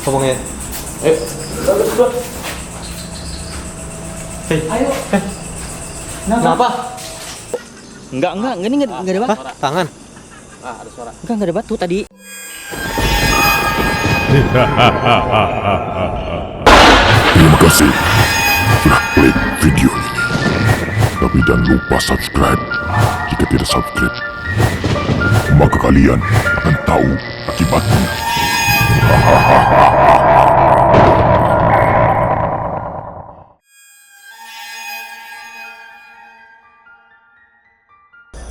Ngomongnya. Ayo. Hei, ayo. Kenapa? Enggak, ini enggak ada batu. Tangan. Ada suara. Enggak ada batu tadi. Terima kasih sudah klik video ini. Tapi jangan lupa subscribe. Jika tidak subscribe, maka kalian akan tahu akibatnya.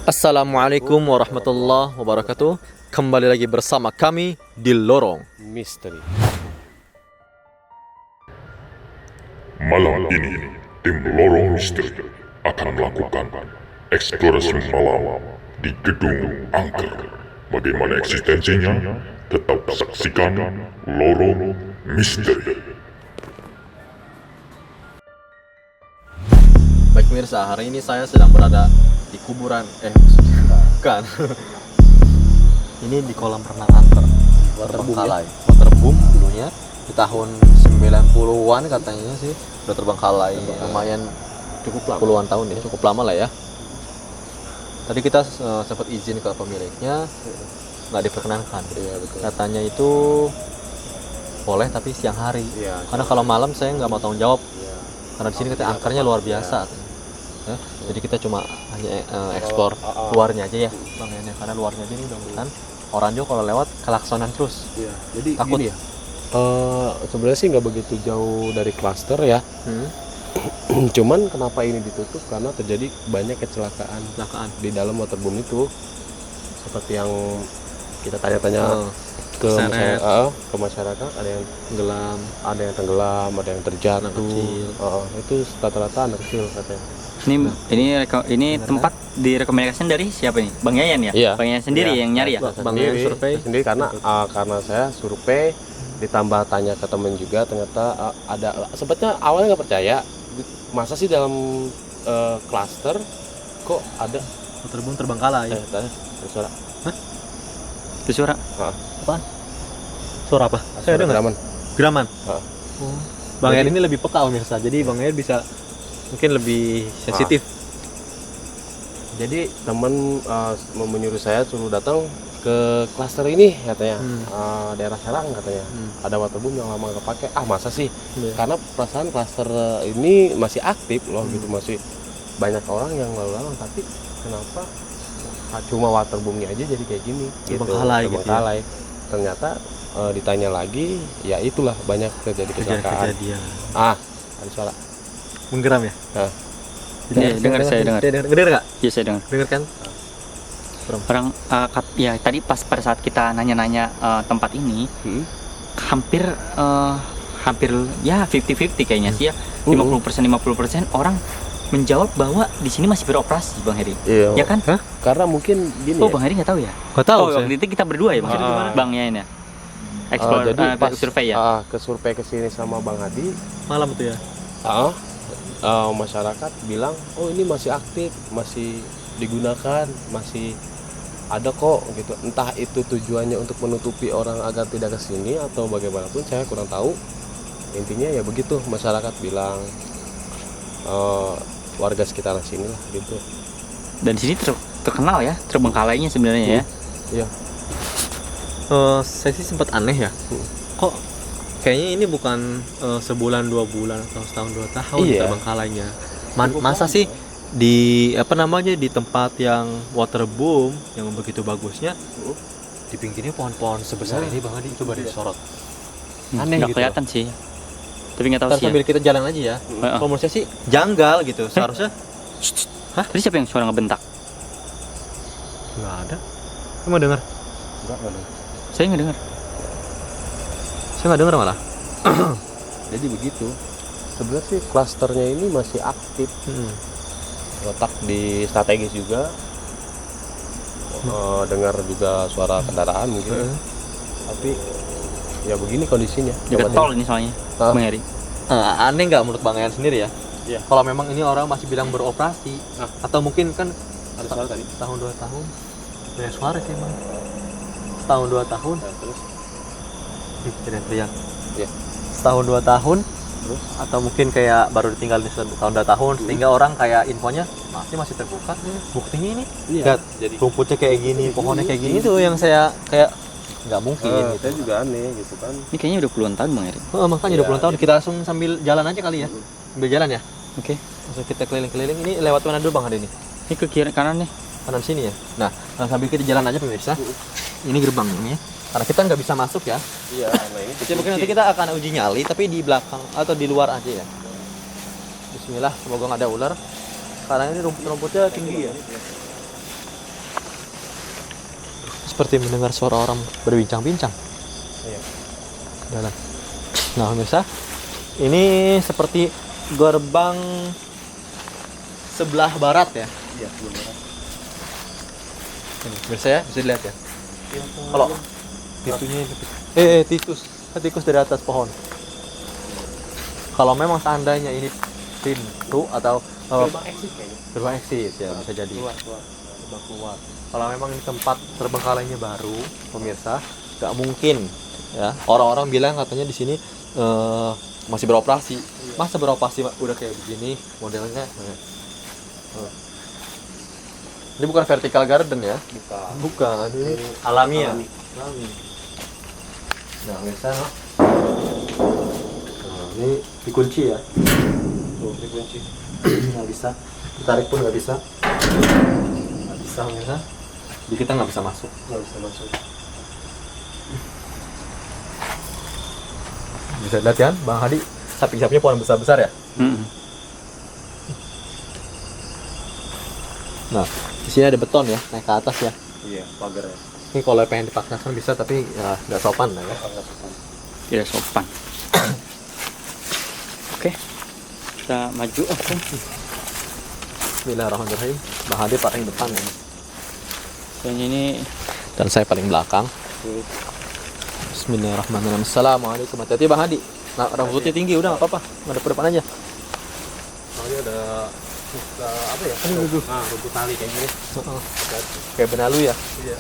Assalamualaikum warahmatullahi wabarakatuh. Kembali lagi bersama kami di Lorong Misteri. Malam ini, tim Lorong Misteri akan melakukan eksplorasi malam di Gedung Angker. Bagaimana eksistensinya? Tetap saksikan Lorong Misteri. Baik pemirsa, hari ini saya sedang berada di kuburan bukan. Ini di kolam renang Angker. Terbengkalai. Waterboom dulunya di tahun 90-an katanya sih udah terbengkalai. Lumayan cukup lama. Puluhan tahun ya, cukup lama lah ya. Tadi kita sempat izin ke pemiliknya, nggak diperkenankan. Iya, betul. Katanya itu boleh tapi siang hari. Iya, Karena kalau malam saya nggak mau tanggung jawab. Iya. Karena di sini katanya angkernya luar biasa. Ya, jadi kita cuma hanya eksplor luarnya aja ya, Bang ya. Karena luarnya aja ini mudah-mudahan orang juga kalau lewat kelaksonan terus. Iya. Jadi Takut gini ya. Sebenarnya sih nggak begitu jauh dari klaster ya. Cuman kenapa ini ditutup karena terjadi banyak kecelakaan di dalam waterboom itu. Seperti yang kita tanya-tanya ke masyarakat, ada yang tenggelam, ada yang terjatuh. Itu rata-rata anak kecil katanya. Ini tempat direkomendasikan dari siapa nih? Bang Yayan ya? Iya. Bang Yayan sendiri yang nyari ya? Bang Yayan survei sendiri karena saya survei ditambah tanya ke temen juga, ternyata ada sebetulnya awalnya nggak percaya, masa sih dalam klaster kok ada waterboom terbengkalai. ada suara. Itu suara. Apaan? Suara apa? Saya dengar. Geraman. Bang Yayan ini lebih peka pemirsa. Jadi Bang Yayan bisa mungkin lebih sensitif. Jadi temen menyuruh saya suruh datang ke klaster ini katanya, daerah Serang katanya. Ada waterboom yang lama nggak pakai. Masa sih? Karena perasaan klaster ini masih aktif loh, gitu, masih banyak orang yang lalu lalang, tapi kenapa cuma waterboomnya aja jadi kayak gini? Terbengkalai gitu ya. Ternyata ditanya lagi, ya itulah banyak terjadi kecelakaan. Ada suara. Menggeram ya? Dengar saya dengar. Dengar nggak? Iya, saya dengar. Dengar kan? Orang ya tadi pas pada saat kita nanya-nanya tempat ini, hampir ya 50-50 kayaknya sih ya. 50% orang menjawab bahwa di sini masih beroperasi, Bang Heri. Iya. Ya kan? Karena mungkin gini. Bang Heri nggak tahu ya? Nggak tahu. Waktu itu kita berdua ya, Bang Yayan ya. Explore, jadi pas survei ya. Ke survei ke sini sama Bang Hadi, Malam itu ya. Masyarakat bilang, oh ini masih aktif, masih digunakan, masih ada kok gitu. Entah itu tujuannya untuk menutupi orang agar tidak ke sini atau bagaimanapun, saya kurang tahu. Intinya ya begitu, masyarakat bilang, warga sekitar sini lah gitu. Dan di sini terkenal ya terbengkalainya sebenarnya ya. Iya. Saya sih sempat aneh ya. Kok kayaknya ini bukan sebulan 2 bulan atau setahun 2 tahun terbengkalainya. Masa sih di di tempat yang waterboom yang begitu bagusnya di pinggirnya pohon-pohon sebesar ini Bang Adi, coba disorot. Aneh Nggak gitu. kelihatan sih. Tapi nggak tahu sih. Sambil kita jalan aja ya. Kalau menurut saya sih janggal gitu. Seharusnya Tadi siapa yang suara ngebentak? nggak ada. Kamu dengar? Saya nggak dengar. Saya nggak dengar malah. Jadi begitu. Sebenarnya sih klasternya ini masih aktif. Letak di strategis juga. Dengar juga suara kendaraan mungkin. Tapi ya begini kondisinya. Dekat tol ini soalnya, Bang Heri. Aneh nggak menurut Bang Yan sendiri ya? Iya. Kalau memang ini orang masih bilang beroperasi, atau mungkin kan Ada suara tadi. tahun 2 tahun. Banyak suara sih emang. Setahun 2 tahun. Terus Teriak-teriak. Iya. Setahun 2 tahun, atau mungkin kayak baru ditinggal di tahun 2 tahun, sehingga orang kayak infonya masih terbuka. Buktinya ini, lihat rumputnya kayak gini, pohonnya kayak gini tuh yang saya kayak nggak mungkin. Gitu. Saya juga aneh gitu kan. Ini kayaknya udah puluhan tahun Bang Eri. Makanya 20 tahun kita langsung sambil jalan aja kali ya, sambil jalan ya. Oke. Langsung kita keliling-keliling. Ini lewat mana dulu Bang Hadi ini? Ini ke kiri kanan nih. Kanan sini ya. Nah, sambil kita jalan aja pemirsa. Ini gerbang ini ya. Karena kita nggak bisa masuk ya. Iya, nah ini Jadi mungkin nanti kita akan uji nyali tapi di belakang atau di luar aja ya. Bismillah, semoga nggak ada ular. Karena ini rumput-rumputnya tinggi ya. Seperti mendengar suara orang berbincang-bincang. Iya. Jalan. Nah, pemirsa, ini seperti gerbang sebelah barat ya. Iya, benar. Ini, pemirsa ya, bisa dilihat ya. Kalau titunya tikus dari atas pohon. Kalau memang seandainya ini pintu atau gerbang exit ya bisa jadi. Gerbang keluar. Kalau memang ini tempat terbengkalainya baru, pemirsa, nggak mungkin ya. Orang-orang bilang katanya di sini masih beroperasi. Masa beroperasi udah kayak begini modelnya? Ini bukan vertical garden ya? Bukan. Ini alami ya. Nah, biasa ini dikunci ya. Tuh, dikunci. Nggak bisa. Ditarik pun nggak bisa. Nggak bisa, biasa. Jadi kita nggak bisa masuk. Bisa lihat kan, Bang Hadi, sapi-sapinya pohon besar-besar ya. Nah, di sini ada beton ya, naik ke atas ya. Iya, pagar ya. Ini kalau pengen dipaksakan bisa, tapi ya nggak sopan lah ya. Tidak sopan. Oke. Kita maju. Bismillahirrahmanirrahim. Bang Hadi paling depan ya. Soalnya ini Dan saya paling belakang. Bismillahirrahmanirrahim. Assalamualaikum. Hati-hati Bang Hadi. Nah, rambutnya tinggi udah nggak apa-apa. Nggak depan aja. Oh, ini ada apa ya? Nah, rumput tali kayak gini. Kayak benalu ya. Iya.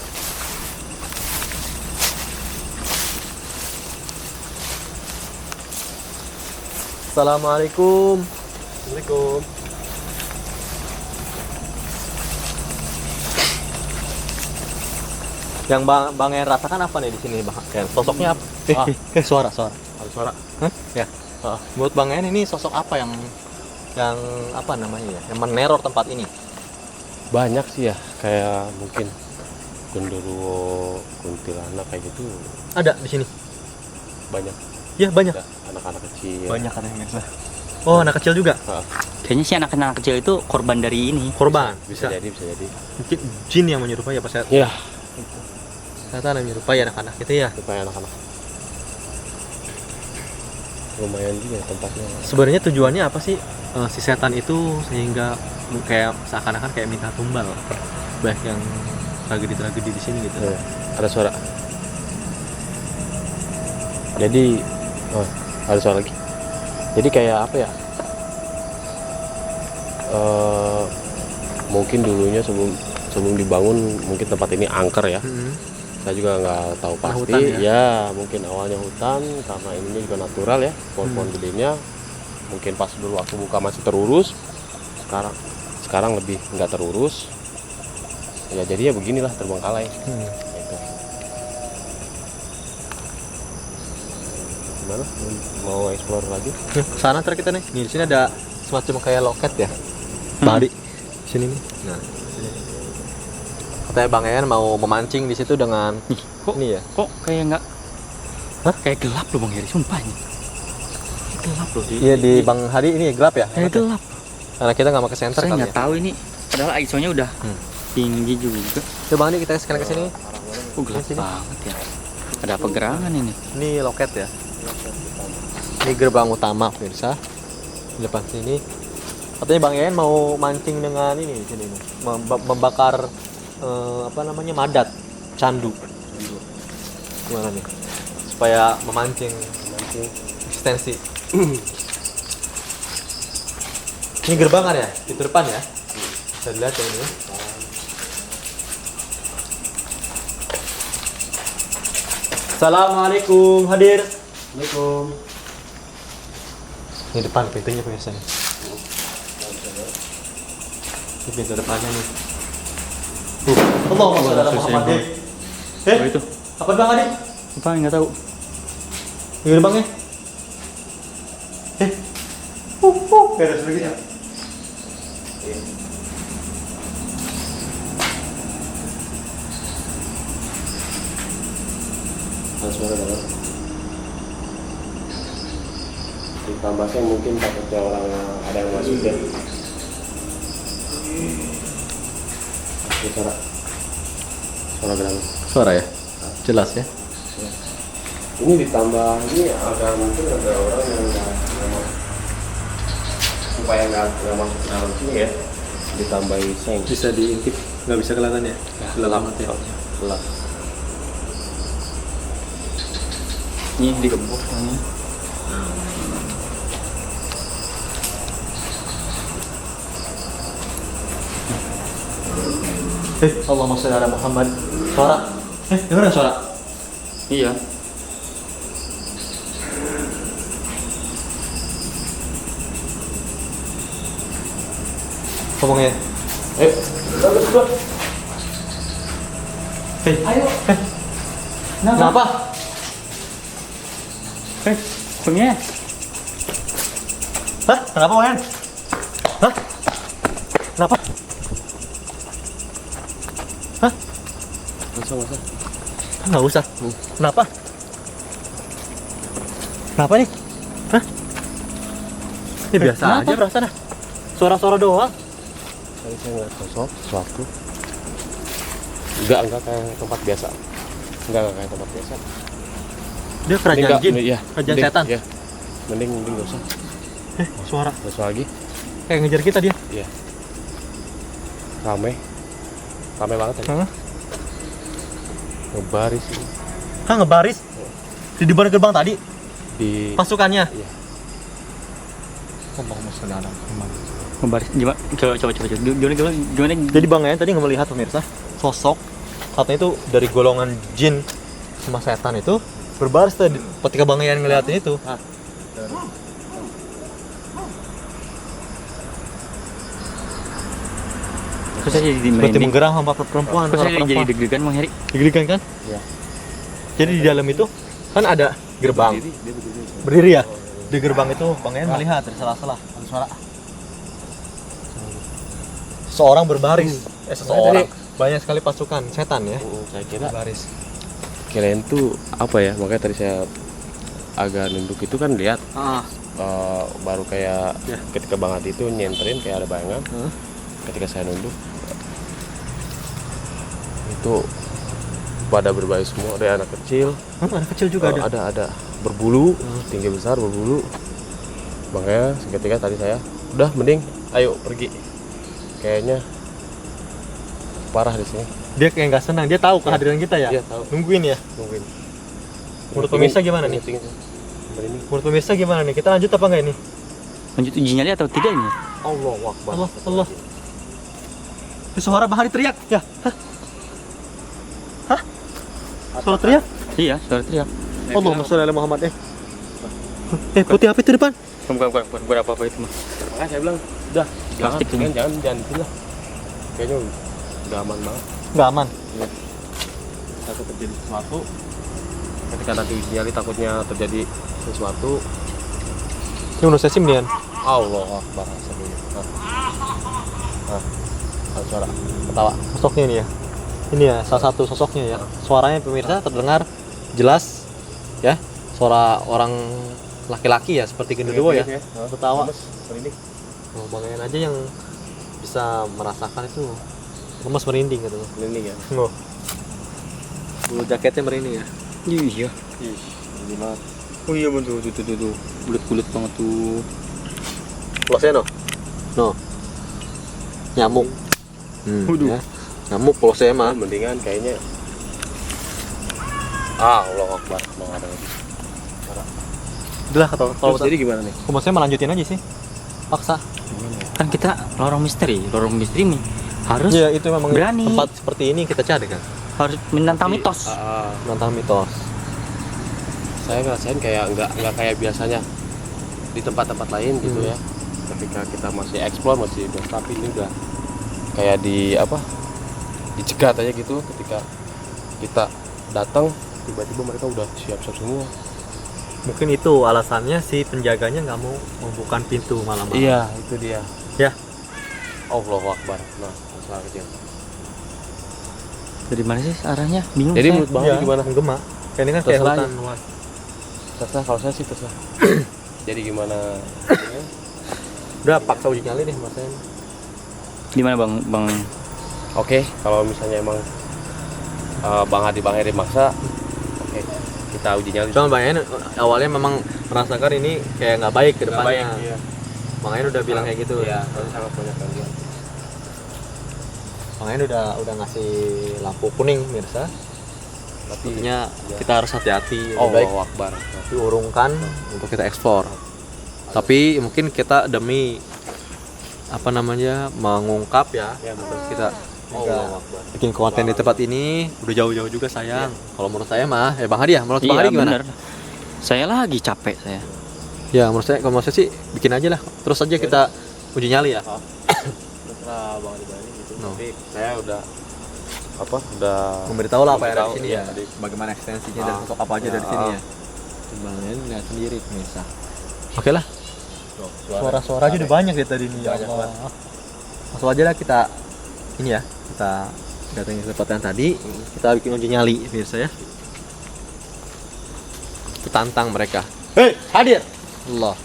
Assalamualaikum. Assalamualaikum. Yang Bang yang rasakan apa nih di sini Bang? Kayak sosoknya apa? Suara. Ada suara. Hah? Ya. Menurut Bang En ini sosok apa yang apa namanya ya? Yang meneror tempat ini? Banyak sih ya, kayak mungkin genderuwo, kuntilanak kayak gitu. Ada di sini. Banyak. Ya, banyak. Ada anak-anak kecil. Banyak katanya pemirsa. Oh, anak kecil juga. kayaknya sih anak-anak kecil itu korban dari ini. Korban. Bisa jadi. Mungkin jin yang menyerupai apa saya? Iya. Ternyata menyerupai anak-anak itu ya. Supaya anak-anak. Lumayan juga tempatnya. Sebenarnya tujuannya apa sih si setan itu sehingga kayak seakan-akan kayak minta tumbal, baik yang tragedi-tragedi di sini gitu. Iya. Ada suara. Jadi, ada suara lagi. Jadi kayak apa ya? Mungkin dulunya sebelum dibangun mungkin tempat ini angker ya. Saya juga nggak tahu pasti. Hutan ya, mungkin awalnya hutan karena ininya juga natural ya, pohon-pohon gedenya. Mungkin pas dulu waktu buka masih terurus. Sekarang lebih nggak terurus. Ya jadi ya beginilah terbengkalai. Gitu. Gimana? Mau explore lagi? Sana ntar kita nih. Nih di sini ada semacam kayak loket ya. Bari. Di sini nih. Nah, di sini. Katanya Bang En mau memancing di situ dengan ini ya. Kok kayak nggak? Hah? Kayak gelap loh Bang Heri, sumpah ini. Gelap loh Iya di Bang Hadi ini gelap ya. Kayak gelap. Karena kita nggak pakai senter Saya kali nggak ya. tahu ini. Padahal ISO-nya udah tinggi juga. Coba Bang Hadi kita sekali ke sini. Gelap Sini. banget ya. Ada apa gerangan ini? Ini loket ya. Ini gerbang utama pemirsa. Di depan sini. Katanya Bang En mau mancing dengan ini di sini nih. Membakar apa namanya madat candu. Gimana nih? Supaya memancing eksistensi. Ini gerbang kan ya? Di depan ya? Bisa dilihat ya ini. Assalamualaikum, hadir. Assalamualaikum. Ini depan pintunya biasanya. Ini pintu depannya nih. Allahumma sholli ala Muhammad. Oh, itu. Apa bang Adi? Apa nggak tahu. Ini gerbangnya. Beres lagi ya. Suara dalam. Ditambahnya mungkin takutnya orang ada yang masuk ya. Suara dalam. Suara ya? Jelas ya? Ini ditambah ini agak mungkin ada orang yang nggak mau supaya nggak masuk ke dalam sini ya. Ditambahi seng. Bisa diintip, nggak bisa kelihatan ya? Gelap ya. Gelap. Ini digembok ini. Allahumma sholli ala Muhammad. Suara. Dengeran suara? Iya. Ngomongnya. Ayo. Kenapa? Punya. Hah? Kenapa, Wan? Hah? Kenapa? Hah? Langsung. Nggak usah. Kenapa? Kenapa nih? Hah? Ya biasa kenapa? aja perasaan. Suara-suara doang. Tadi saya ngeliat sosok sesuatu. Enggak kayak tempat biasa. Enggak kayak tempat biasa. Dia kerajaan jin. Iya. Kerajaan Mending- setan. Iya. Mending nggak usah. Suara. Nggak usah lagi. Kayak ngejar kita dia. Iya. Rame banget tadi. Hah? Ngebaris ini. Hah, ngebaris? Di depan gerbang tadi? Di Pasukannya? Iya. Allahumma sholli ala Muhammad. Membaris gimana? Coba. Gimana? Jadi Bang ya tadi nggak melihat pemirsa sosok katanya itu dari golongan jin sama setan itu berbaris tadi ketika Bang Yan ngeliatin itu. Terus saya jadi Seperti merinding. menggerang sama perempuan. Terus saya jadi perempuan. deg-degan Bang Heri. Deg-degan kan? Iya. Jadi di dalam itu kan ada gerbang. Dia berdiri. Berdiri ya? Di gerbang itu Bang Yan melihat dari sela-sela ada suara. Seorang berbaris. Seseorang. Banyak sekali pasukan setan ya. Saya kira Baris. kirain tuh apa ya, makanya tadi saya agak nunduk itu kan lihat baru kayak Ya. ketika Bang Adi itu nyenterin kayak ada bayangan. Ketika saya nunduk itu pada berbaris semua, ada anak kecil. Anak kecil juga ada. ada berbulu, tinggi besar berbulu. Makanya seketika tadi saya udah mending ayo pergi, kayaknya parah di sini. Dia kayak nggak senang. Dia tahu kehadiran kita ya. Iya, tahu. Nungguin ya. Nungguin. Menurut pemirsa gimana nih? Ini Menurut pemirsa gimana nih? Kita lanjut apa enggak ini? Lanjut uji nyali atau tidak ini? Allahu Akbar. Allah. Itu suara Bahari teriak. Ya. Hah? Suara teriak? Iya, suara teriak. Allahumma sholli ala Muhammad. Putih apa itu depan? Bukan apa-apa itu mah. Makanya saya bilang, udah Plastik ini. jangan itu lah. Kayaknya udah aman banget. Enggak aman. Takut terjadi sesuatu. Ketika nanti uji nyali takutnya terjadi sesuatu. Ini menurut saya sih mendingan. Allahu Akbar. Ada suara ketawa. Sosoknya ini ya. Ini ya salah satu sosoknya ya. Suaranya pemirsa terdengar jelas ya. Suara orang laki-laki ya seperti genderuwo ya. Ketawa. Oh, Bang Yan aja yang bisa merasakan itu lemas merinding gitu. Ini ya. Oh. Bulu jaketnya merinding ya. Iya. Ini banget. Oh iya betul tuh. Bulat-bulat banget tuh. Polosnya no. Nyamuk. Waduh. Ya. Nyamuk polosnya mah. Mendingan kayaknya. Allahu Akbar. Mau ada lagi. Udah kalau Terus jadi gimana nih? saya mau lanjutin aja sih. Paksa. Kan kita lorong misteri nih harus Iya, itu memang berani. tempat seperti ini kita cari kan. harus menantang mitos. Menantang mitos. saya ngerasain kayak nggak kayak biasanya di tempat-tempat lain gitu ya. Ketika kita masih explore masih tapi ini udah kayak dicegat aja gitu. Ketika kita datang tiba-tiba mereka udah siap-siap semua. Mungkin itu alasannya si penjaganya nggak mau membuka pintu malam-malam. Iya, itu dia. Ya. Allahu Akbar. Nah, masalah kecil. Dari mana sih arahnya? Bingung Jadi saya. menurut Bang Hadi gimana? Menggema. Kayak ini kan kayak Terserah hutan aja. luas. Terserah, kalau saya sih terserah. Jadi gimana? Udah paksa uji nyali deh maksudnya. Di mana Bang? Oke, kalau misalnya emang Bang Heri maksa, oke, kita uji nyali. Cuma Bang Hen awalnya memang merasakan ini kayak nggak baik ke depannya. Iya. Bang Hen udah bilang kayak gitu. Iya, soalnya sangat banyak gangguan. Bang Hen udah ngasih lampu kuning mirsa. Artinya kita harus hati-hati. Lebih baik Allahu Akbar. diurungkan untuk kita ekspor. Tapi mungkin kita demi mengungkap ya, terus kita bikin konten di tempat ini udah jauh-jauh juga sayang. Kalau menurut saya mah Bang Hadi ya, menurut Bang Hadi gimana? Bener. Saya lagi capek saya. Ya menurut saya, kalau menurut saya sih bikin aja lah, terus aja kita uji nyali ya. Terserah Bang Hadi gitu. Tapi saya udah Memberitahu lah apa yang ada di Memberitahu, sini iya. ya, bagaimana ekstensinya dan untuk apa aja dari sini ya. Bang Hen lihat sendiri pemirsa. Oke lah. Suara-suara aja udah banyak ya tadi nih. Ya Allah. Langsung aja lah kita ini ya, kita datangin ke tempat yang tadi, kita bikin uji nyali pemirsa ya. Kita tantang mereka. Hei, hadir. Allah.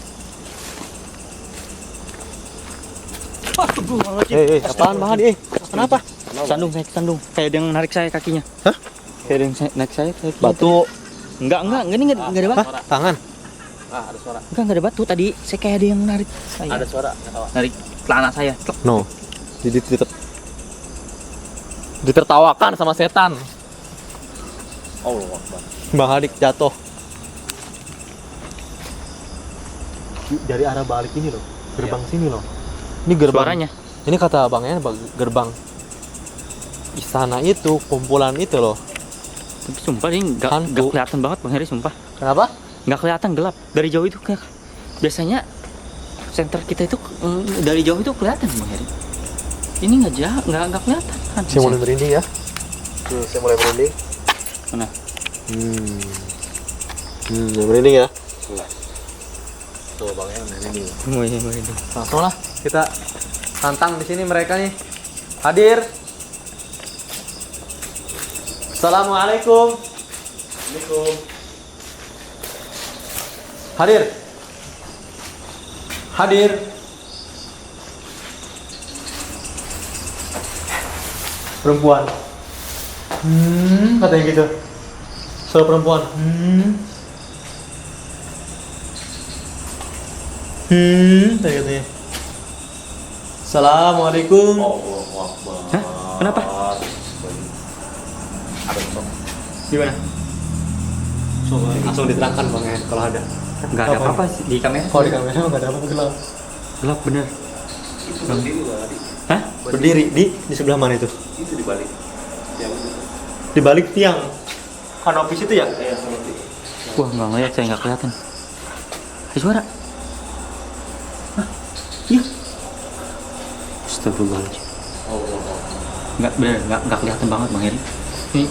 Hei, apaan Bang Hadi? Kenapa? Sandung. Kayak ada yang narik saya kakinya. Hah? Kayak ada yang narik saya kakinya. Batu. Enggak, ini enggak ada batu. Hah? Tangan. ada suara. Enggak ada batu tadi. Saya kayak ada yang narik saya. Ada suara, enggak tahu. Narik celana saya. No. Ditertawakan sama setan. Allahu Akbar. Bang Hadi jatuh. Dari arah balik ini loh. Gerbang sini loh. Ini gerbang. Suaranya. Ini kata abangnya gerbang istana itu, kumpulan itu loh. Tapi sumpah ini enggak Hantu. kelihatan banget Bang Heri, sumpah. Kenapa? Nggak kelihatan gelap dari jauh itu kayak biasanya center kita itu dari jauh itu kelihatan Bang Heri. Ini nggak kelihatan kan. Saya mulai merinding ya. Tuh, saya mulai merinding. Mana? Merinding ya. Tuh bangnya merinding. Merinding. Langsung lah kita tantang di sini mereka nih. Hadir. Assalamualaikum. Waalaikumsalam. Hadir. Perempuan. Katanya gitu. Suara perempuan. Kayak katanya. Assalamualaikum. Hah? Kenapa? Gimana? Langsung diterangkan Bang ya kalau ada. Nggak ada apa-apa sih di kamera. Kalau di kamera nggak ada apa-apa, gelap. Gelap bener. Hah? Berdiri di sebelah mana itu? Itu di balik. Di balik tiang. Kanopis itu ya? Iya, seperti. Wah nggak ngeliat, saya nggak kelihatan. Ada suara. Hah? Iya. Astagfirullahaladzim. Nggak kelihatan banget Bang Heri. Ini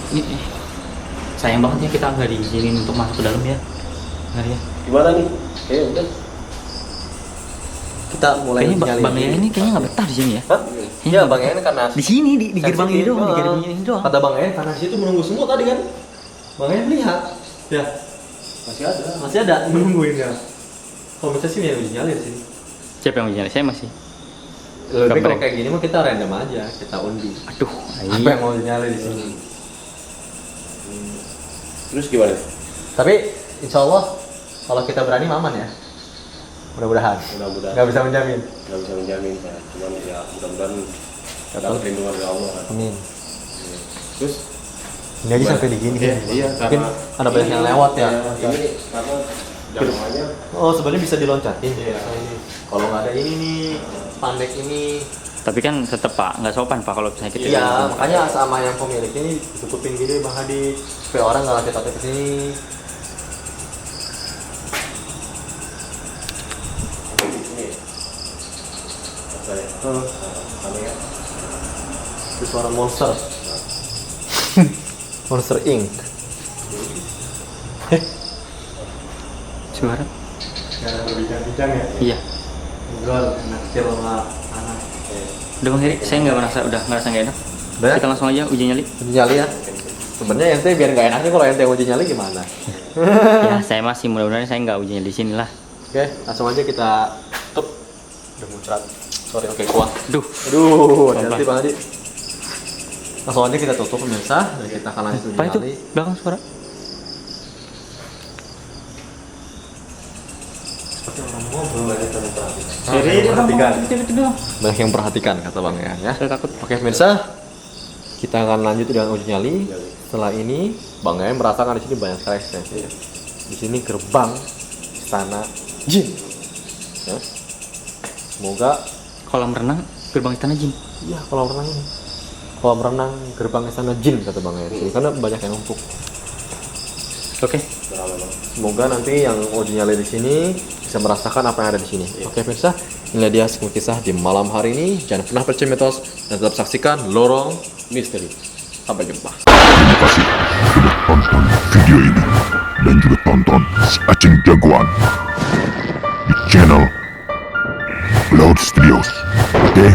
sayang banget ya kita nggak diizinin untuk masuk ke dalam ya. Benar ya. Gimana nih? Kayaknya udah. Kita mulai Kayaknya nyali. Bang Heri ini kayaknya nggak betah di sini ya. Hah? Iya Bang Hen karena Di sini di gerbang ini doang, di gerbang ini doang. Kata Bang Hen karena di situ menunggu semua tadi kan. Bang Hen lihat. Ya, masih ada menungguin ya. Kalau bisa sini ya nyali di sini. Siapa yang punya? Saya masih. Lebih Gambar. kalau kayak gini mah kita random aja, kita undi. Aduh, Apa yang mau nyali di sini? Terus gimana? Tapi insya Allah kalau kita berani aman ya. Mudah-mudahan. Mudah-mudahan. Nggak bisa menjamin. Nggak bisa menjamin ya. Cuman ya mudah-mudahan dapat perlindungan dari Allah kan. Amin. Terus Ini aja sampai di gini. iya Mungkin ada banyak yang lewat ya. Ini karena jangkauannya Oh sebenarnya bisa diloncatin. Iya. Kalau nggak ada ini nih, pandek ini. tapi kan tetap Pak, nggak sopan Pak kalau misalnya kita. Iya, makanya sama yang pemiliknya ini ditutupin gini Bang Hadi supaya orang nggak lanjut ke sini. Itu suara monster. Monster Inc. Suara? Cara berbincang-bincang ya. Iya. Enggak, anak kecil sama anak. Udah Bang Heri, saya nggak ngerasa nggak enak. Udah ya? Kita langsung aja uji nyali. Uji nyali ya. Sebenarnya ente biar nggak enaknya kalau ente uji nyali gimana? Ya saya masih mudah-mudahan saya nggak uji nyali di sini lah. Oke, langsung aja kita tutup. Udah muncrat. Sorry, oke kuat. Duh. Aduh, Pelan-pelan. hati-hati Bang Adi. Langsung aja kita tutup pemirsa dan kita akan lanjut uji Apa itu? nyali. Belakang suara? Seperti orang ngobrol aja perhatikan. Itu doang. Banyak yang perhatikan kata Bang ya. Saya takut. Oke pemirsa, kita akan lanjut dengan uji nyali. Setelah ini, Bang Yaya merasakan di sini banyak sekali ekstensi. Di sini gerbang istana jin. Ya. Semoga, Kolam renang gerbang istana jin. iya kolam renang ini, kolam renang gerbang istana jin kata Bang Yaya. Di sini, karena banyak yang numpuk. Oke. Semoga nanti yang uji nyali di sini bisa merasakan apa yang ada di sini. Oke pemirsa, inilah dia semua kisah di malam hari ini. Jangan pernah percaya mitos dan tetap saksikan Lorong Misteri. Sampai jumpa. Terima kasih sudah tonton video ini dan juga tonton si Aceng Jagoan di channel Loud Studios. Oke?